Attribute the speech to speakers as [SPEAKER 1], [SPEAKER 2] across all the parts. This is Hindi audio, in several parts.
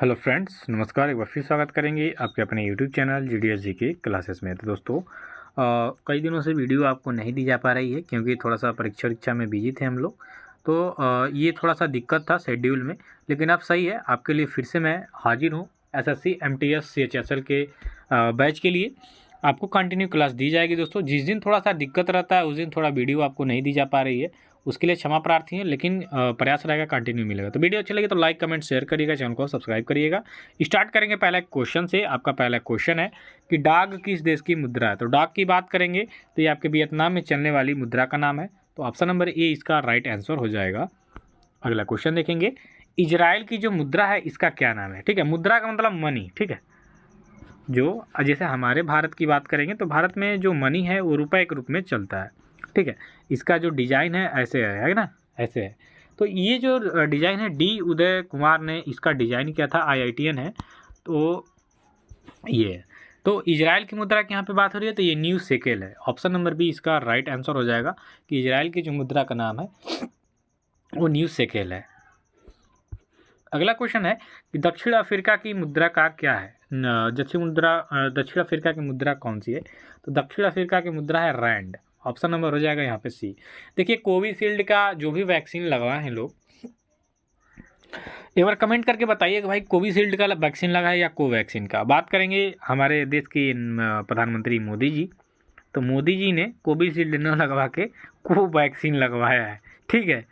[SPEAKER 1] हेलो फ्रेंड्स, नमस्कार। एक बार फिर स्वागत करेंगे आपके अपने यूट्यूब चैनल GDS जी के क्लासेस में। तो दोस्तों, कई दिनों से वीडियो आपको नहीं दी जा पा रही है क्योंकि थोड़ा सा परीक्षा में बिजी थे हम लोग। तो ये थोड़ा सा दिक्कत था शेड्यूल में, लेकिन अब सही है। आपके लिए फिर से मैं हाजिर हूँ। SSC MTS CHSL के बैच के लिए आपको कंटिन्यू क्लास दी जाएगी। दोस्तों, जिस दिन थोड़ा सा दिक्कत रहता है उस दिन थोड़ा वीडियो आपको नहीं दी जा पा रही है, उसके लिए क्षमा प्रार्थी है, लेकिन प्रयास रहेगा कंटिन्यू मिलेगा। तो वीडियो अच्छी लगी तो लाइक कमेंट शेयर करिएगा, चैनल को सब्सक्राइब करिएगा। स्टार्ट करेंगे पहले क्वेश्चन से। आपका पहला क्वेश्चन है कि डाक किस देश की मुद्रा है। तो डाक की बात करेंगे तो ये आपके वियतनाम में चलने वाली मुद्रा का नाम है। तो ऑप्शन नंबर ए इसका राइट आंसर हो जाएगा। अगला क्वेश्चन देखेंगे, इजराइल की जो मुद्रा है इसका क्या नाम है। ठीक है, मुद्रा का मतलब मनी। ठीक है, जो जैसे हमारे भारत की बात करेंगे तो भारत में जो मनी है वो रुपए के रूप में चलता है। ठीक है, इसका जो डिज़ाइन है ऐसे है ना, ऐसे है। तो ये जो डिज़ाइन है डी उदय कुमार ने इसका डिज़ाइन किया था, IITian है। तो ये है। तो इजराइल की मुद्रा की यहाँ पे बात हो रही है तो ये न्यू शेकेल है। ऑप्शन नंबर बी इसका राइट आंसर हो जाएगा कि इजराइल की जो मुद्रा का नाम है वो न्यू शेकेल है। अगला क्वेश्चन है कि दक्षिण अफ्रीका की मुद्रा का क्या है। दक्षिण अफ्रीका की मुद्रा कौन सी है। तो दक्षिण अफ्रीका की मुद्रा है रैंड। ऑप्शन नंबर हो जाएगा यहाँ पे सी। देखिए, कोविशील्ड का जो भी वैक्सीन लगवाए हैं लोग, एक बार कमेंट करके बताइए कि भाई कोविशील्ड का वैक्सीन लगा है या कोवैक्सीन का। बात करेंगे हमारे देश के प्रधानमंत्री मोदी जी। तो मोदी जी ने कोविशील्ड न लगवा के कोवैक्सीन लगवाया है। ठीक है,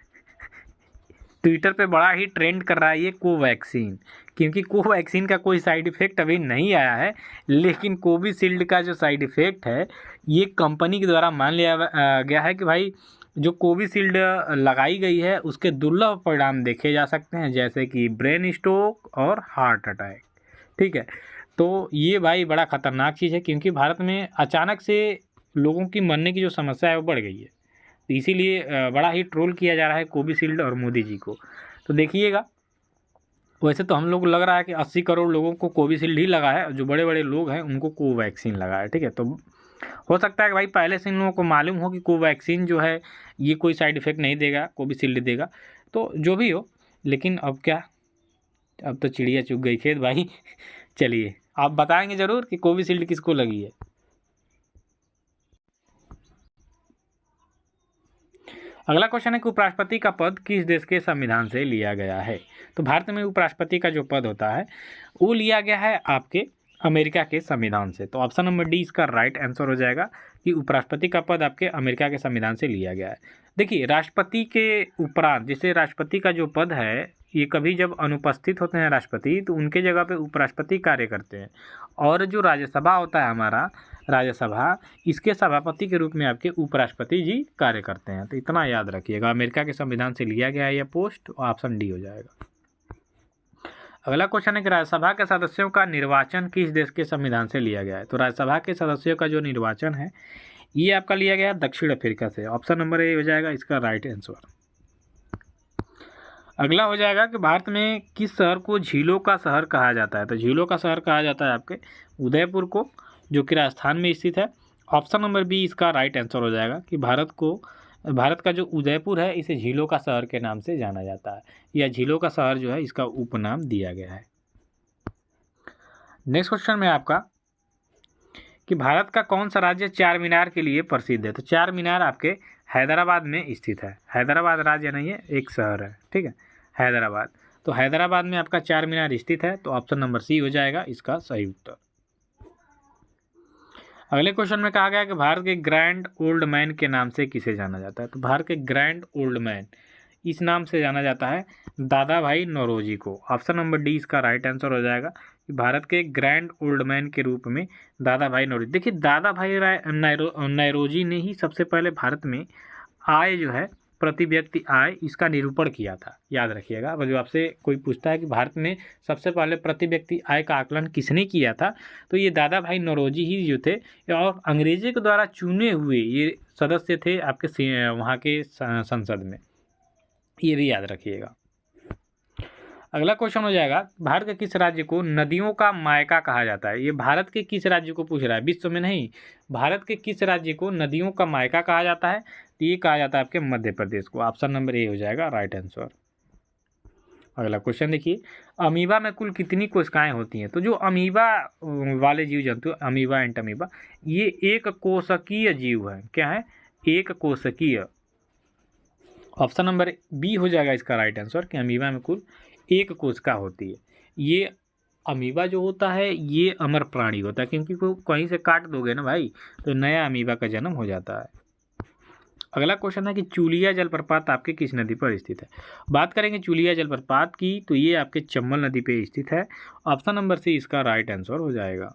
[SPEAKER 1] ट्विटर पे बड़ा ही ट्रेंड कर रहा है ये कोवैक्सीन, क्योंकि कोवैक्सीन का कोई साइड इफ़ेक्ट अभी नहीं आया है। लेकिन कोविशील्ड का जो साइड इफ़ेक्ट है ये कंपनी के द्वारा मान लिया गया है कि भाई जो कोविशील्ड लगाई गई है उसके दुर्लभ परिणाम देखे जा सकते हैं, जैसे कि ब्रेन स्ट्रोक और हार्ट अटैक। ठीक है, तो ये भाई बड़ा ख़तरनाक चीज़ है, क्योंकि भारत में अचानक से लोगों की मरने की जो समस्या है वो बढ़ गई है। तो इसीलिए बड़ा ही ट्रोल किया जा रहा है कोविशील्ड और मोदी जी को। तो देखिएगा, वैसे तो हम लोग लग रहा है कि 80 करोड़ लोगों को कोविशील्ड ही लगा है, जो बड़े बड़े लोग हैं उनको कोवैक्सीन लगा है। ठीक है, तो हो सकता है कि भाई पहले से इन लोगों को मालूम हो कि कोवैक्सीन जो है ये कोई साइड इफ़ेक्ट नहीं देगा, कोविशील्ड देगा। तो जो भी हो, लेकिन अब क्या, अब तो चिड़िया चुग गई खेत भाई। चलिए, आप बताएंगे ज़रूर कि कोविशील्ड किसको लगी है। अगला क्वेश्चन है कि उपराष्ट्रपति का पद किस देश के संविधान से लिया गया है। तो भारत में उपराष्ट्रपति का जो पद होता है वो लिया गया है आपके अमेरिका के संविधान से। तो ऑप्शन नंबर डी इसका राइट आंसर हो जाएगा कि उपराष्ट्रपति का पद आपके अमेरिका के संविधान से लिया गया है। देखिए, राष्ट्रपति के उपरांत जैसे राष्ट्रपति का जो पद है ये कभी जब अनुपस्थित होते हैं राष्ट्रपति, तो उनके जगह पे उपराष्ट्रपति कार्य करते हैं। और जो राज्यसभा होता है हमारा, राज्यसभा, इसके सभापति के रूप में आपके उपराष्ट्रपति जी कार्य करते हैं। तो इतना याद रखिएगा, अमेरिका के संविधान से लिया गया है यह पोस्ट। ऑप्शन डी हो जाएगा। अगला क्वेश्चन है कि राज्यसभा के सदस्यों का निर्वाचन किस देश के संविधान से लिया गया है। तो राज्यसभा के सदस्यों का जो निर्वाचन है ये आपका लिया गया है दक्षिण अफ्रीका से। ऑप्शन नंबर ए हो जाएगा इसका राइट आंसर। अगला हो जाएगा कि भारत में किस शहर को झीलों का शहर कहा जाता है। तो झीलों का शहर कहा जाता है आपके उदयपुर को, जो कि राजस्थान में स्थित है। ऑप्शन नंबर बी इसका राइट आंसर हो जाएगा कि भारत का जो उदयपुर है इसे झीलों का शहर के नाम से जाना जाता है, या झीलों का शहर जो है इसका उपनाम दिया गया है। नेक्स्ट क्वेश्चन में आपका कि भारत का कौन सा राज्य चार मीनार के लिए प्रसिद्ध है। तो चार मीनार आपके हैदराबाद में स्थित है। हैदराबाद राज्य नहीं है, एक शहर है। ठीक है, हैदराबाद। तो हैदराबाद में आपका चार मीनार स्थित है। तो ऑप्शन नंबर सी हो जाएगा इसका सही उत्तर। अगले क्वेश्चन में कहा गया कि भारत के ग्रैंड ओल्ड मैन के नाम से किसे जाना जाता है। तो भारत के ग्रैंड ओल्ड मैन इस नाम से जाना जाता है दादा भाई नौरोजी को। ऑप्शन नंबर डी इसका राइट आंसर हो जाएगा कि भारत के ग्रैंड ओल्ड मैन के रूप में दादा भाई नौरोजी। देखिए, दादा भाई नौरोजी ने ही सबसे पहले भारत में आय जो है, प्रति व्यक्ति आय, इसका निरूपण किया था। याद रखिएगा, जो आपसे कोई पूछता है कि भारत में सबसे पहले प्रति व्यक्ति आय का आकलन किसने किया था, तो ये दादा भाई नौरोजी ही जो थे, और अंग्रेजी के द्वारा चुने हुए ये सदस्य थे आपके वहाँ के संसद में। ये भी याद रखिएगा। अगला क्वेश्चन हो जाएगा, भारत के किस राज्य को नदियों का मायका कहा जाता है। ये भारत के किस राज्य को पूछ रहा है, विश्व में नहीं। भारत के किस राज्य को नदियों का मायका कहा जाता है। तो ये कहा जाता है आपके मध्य प्रदेश को। ऑप्शन नंबर ए हो जाएगा राइट आंसर। अगला क्वेश्चन देखिए, अमीबा में कुल कितनी कोशिकाएं होती हैं? तो जो अमीबा वाले जीव जंतु, अमीबा एंड अमीबा, ये एक कोशिकीय जीव है। क्या है? एक कोशिकीय। ऑप्शन नंबर बी हो जाएगा इसका राइट आंसर कि अमीबा में कुल एक कोशिका होती है। ये अमीबा जो होता है ये अमर प्राणी होता है, क्योंकि को कहीं से काट दोगे ना भाई तो नया अमीबा का जन्म हो जाता है। अगला क्वेश्चन है कि चूलिया जलप्रपात आपके किस नदी पर स्थित है? बात करेंगे चूलिया जलप्रपात की तो ये आपके चंबल नदी पे स्थित है। ऑप्शन नंबर सी इसका राइट आंसर हो जाएगा।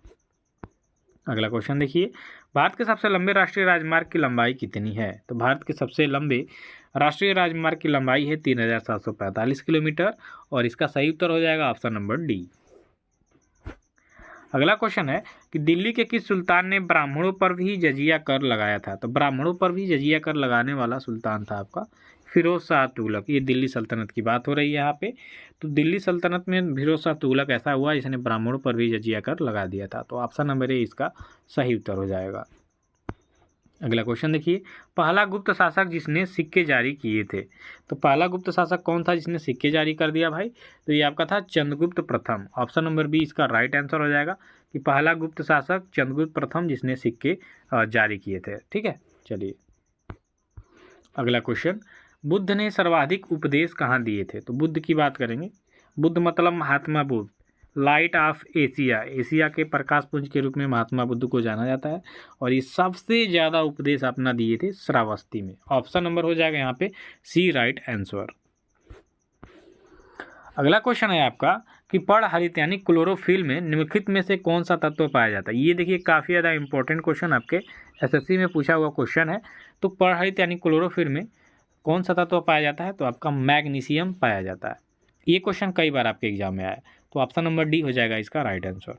[SPEAKER 1] अगला क्वेश्चन देखिए, भारत के सबसे लंबे राष्ट्रीय राजमार्ग की लंबाई कितनी है? तो भारत के सबसे लंबे राष्ट्रीय राजमार्ग की लंबाई है 3745 किलोमीटर और इसका सही उत्तर हो जाएगा ऑप्शन नंबर डी। अगला क्वेश्चन है कि दिल्ली के किस सुल्तान ने ब्राह्मणों पर भी जजिया कर लगाया था? तो ब्राह्मणों पर भी जजिया कर लगाने वाला सुल्तान था आपका फिरोज शाह तुगलक। ये दिल्ली सल्तनत की बात हो रही है यहाँ पे। तो दिल्ली सल्तनत में फिरोज शाह तुगलक ऐसा हुआ जिसने ब्राह्मणों पर भी जजिया कर लगा दिया था। तो ऑप्शन नंबर ए इसका सही उत्तर हो जाएगा। अगला क्वेश्चन देखिए, पहला गुप्त शासक जिसने सिक्के जारी किए थे? तो पहला गुप्त शासक कौन था जिसने सिक्के जारी कर दिया भाई? तो ये आपका था चंद्रगुप्त प्रथम। ऑप्शन नंबर बी इसका राइट आंसर हो जाएगा कि पहला गुप्त शासक चंद्रगुप्त प्रथम जिसने सिक्के जारी किए थे। ठीक है, चलिए अगला क्वेश्चन, बुद्ध ने सर्वाधिक उपदेश कहाँ दिए थे? तो बुद्ध की बात करेंगे। बुद्ध मतलब Mahatma Buddha, light of Asia, Asia के प्रकाश पुंज के रूप में महात्मा बुद्ध को जाना जाता है और ये सबसे ज़्यादा उपदेश अपना दिए थे श्रावस्ती में। ऑप्शन नंबर हो जाएगा यहाँ पे सी राइट आंसर। अगला क्वेश्चन है आपका कि पर्णहरित यानी क्लोरोफिल में निम्नलिखित में से कौन सा तत्व पाया जाता है? ये देखिए काफ़ी ज़्यादा इंपॉर्टेंट क्वेश्चन आपके एसएससी में पूछा हुआ क्वेश्चन है। तो पर्णहरित यानी क्लोरोफिल में कौन सा तत्व पाया जाता है? तो आपका मैग्नीशियम पाया जाता है। ये क्वेश्चन कई बार आपके एग्जाम में आया है। तो ऑप्शन नंबर डी हो जाएगा इसका राइट आंसर।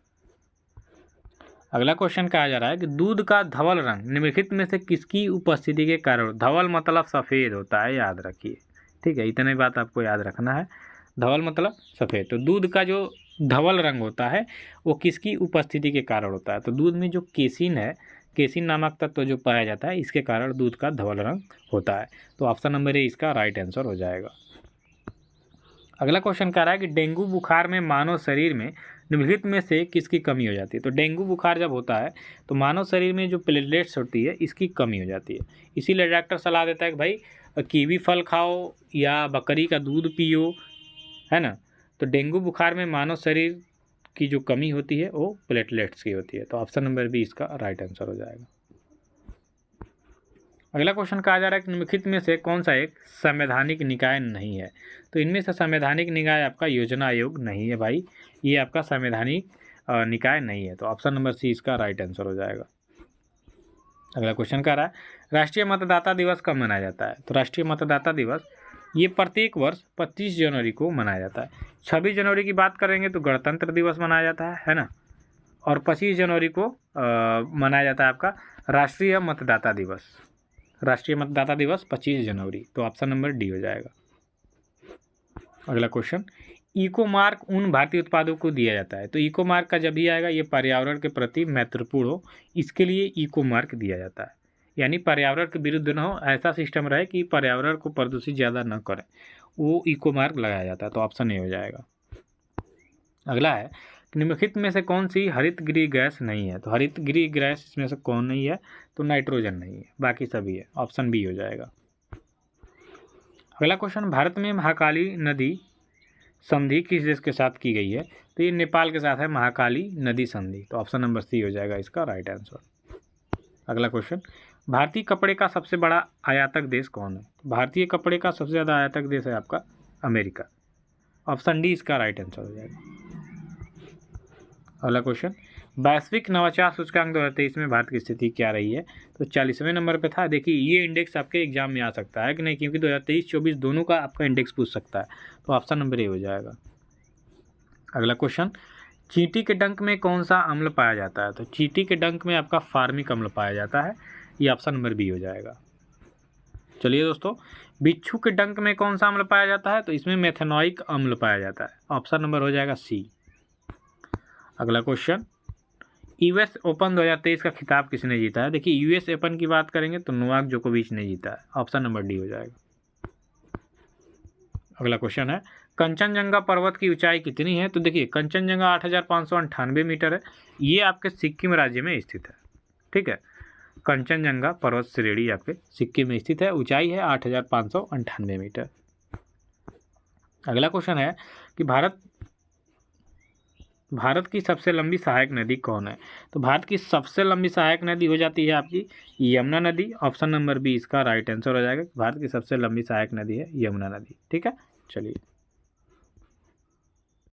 [SPEAKER 1] अगला क्वेश्चन कहा जा रहा है कि दूध का धवल रंग निम्नलिखित में से किसकी उपस्थिति के कारण? धवल मतलब सफ़ेद होता है, याद रखिए। ठीक है, इतनी बात आपको याद रखना है। धवल मतलब सफ़ेद। तो दूध का जो धवल रंग होता है वो किसकी उपस्थिति के कारण होता है? तो दूध में जो केसिन है, केसिन नामक तत्व जो पाया जाता है इसके कारण दूध का धवल रंग होता है। तो ऑप्शन नंबर ए इसका राइट आंसर हो जाएगा। अगला क्वेश्चन कह रहा है कि डेंगू बुखार में मानव शरीर में निम्नलिखित में से किसकी कमी हो जाती है? तो डेंगू बुखार जब होता है तो मानव शरीर में जो प्लेटलेट्स होती है इसकी कमी हो जाती है। इसीलिए डॉक्टर सलाह देता है कि भाई कीवी फल खाओ या बकरी का दूध पियो, है ना। तो डेंगू बुखार में मानव शरीर की जो कमी होती है वो प्लेटलेट्स की होती है। तो ऑप्शन नंबर बी इसका राइट आंसर हो जाएगा। अगला क्वेश्चन कहा जा रहा है कि निम्नलिखित में से कौन सा एक संवैधानिक निकाय नहीं है? तो इनमें से संवैधानिक निकाय आपका योजना आयोग नहीं है भाई, ये आपका संवैधानिक निकाय नहीं है। तो ऑप्शन नंबर सी इसका राइट आंसर हो जाएगा। अगला क्वेश्चन कह रहा है राष्ट्रीय मतदाता दिवस कब मनाया जाता है? तो राष्ट्रीय मतदाता दिवस ये प्रत्येक वर्ष 25 जनवरी को मनाया जाता है। 26 जनवरी की बात करेंगे तो गणतंत्र दिवस मनाया जाता है ना। और 25 जनवरी को मनाया जाता है आपका राष्ट्रीय मतदाता दिवस। राष्ट्रीय मतदाता दिवस 25 जनवरी। तो ऑप्शन नंबर डी हो जाएगा। अगला क्वेश्चन, इको मार्क उन भारतीय उत्पादों को दिया जाता है? तो इको मार्क का जब भी आएगा ये पर्यावरण के प्रति महत्वपूर्ण हो, इसके लिए इको मार्क दिया जाता है। यानी पर्यावरण के विरुद्ध न हो, ऐसा सिस्टम रहे कि पर्यावरण को प्रदूषित ज़्यादा न करे, वो इको मार्क लगाया जाता है। तो ऑप्शन ए हो जाएगा। अगला है निम्नलिखित में से कौन सी हरित गृह गैस नहीं है? तो हरित गृह गैस इसमें से कौन नहीं है? तो नाइट्रोजन नहीं है, बाकी सभी है। ऑप्शन बी हो जाएगा। अगला क्वेश्चन, भारत में महाकाली नदी संधि किस देश के साथ की गई है? तो ये नेपाल के साथ है महाकाली नदी संधि। तो ऑप्शन नंबर सी हो जाएगा इसका राइट आंसर। अगला क्वेश्चन, भारतीय कपड़े का सबसे बड़ा आयातक देश कौन है? भारतीय कपड़े का सबसे ज़्यादा आयातक देश है आपका अमेरिका। ऑप्शन डी इसका राइट आंसर हो जाएगा। अगला क्वेश्चन, वैश्विक नवाचार सूचकांक 2023 में भारत की स्थिति क्या रही है? तो 40वें नंबर पे था। देखिए ये इंडेक्स आपके एग्जाम में आ सकता है कि नहीं, क्योंकि 2023-24 दोनों का आपका इंडेक्स पूछ सकता है। तो ऑप्शन नंबर ए हो जाएगा। अगला क्वेश्चन, चींटी के डंक में कौन सा अम्ल पाया जाता है? तो चींटी के डंक में आपका फार्मिक अम्ल पाया जाता है। ये ऑप्शन नंबर बी हो जाएगा। चलिए दोस्तों, बिच्छू के डंक में कौन सा अम्ल पाया जाता है? तो इसमें मेथेनॉइक अम्ल पाया जाता है। ऑप्शन नंबर हो जाएगा सी। अगला क्वेश्चन, यूएस ओपन 2023 का खिताब किसने जीता है? देखिए यूएस ओपन की बात करेंगे तो नोवाक जोकोविच ने जीता है। ऑप्शन नंबर डी हो जाएगा। अगला क्वेश्चन है कंचनजंगा पर्वत की ऊंचाई कितनी है? तो देखिए कंचनजंगा 8,598 मीटर है। ये आपके सिक्किम राज्य में स्थित है। ठीक है, कंचनजंगा पर्वत श्रेणी आपके सिक्किम में स्थित है, ऊंचाई है 8,598 मीटर। अगला क्वेश्चन है कि भारत की सबसे लंबी सहायक नदी कौन है? तो भारत की सबसे लंबी सहायक नदी हो जाती है आपकी यमुना नदी। ऑप्शन नंबर बी इसका राइट आंसर हो जाएगा। भारत की सबसे लंबी सहायक नदी है यमुना नदी। ठीक है, चलिए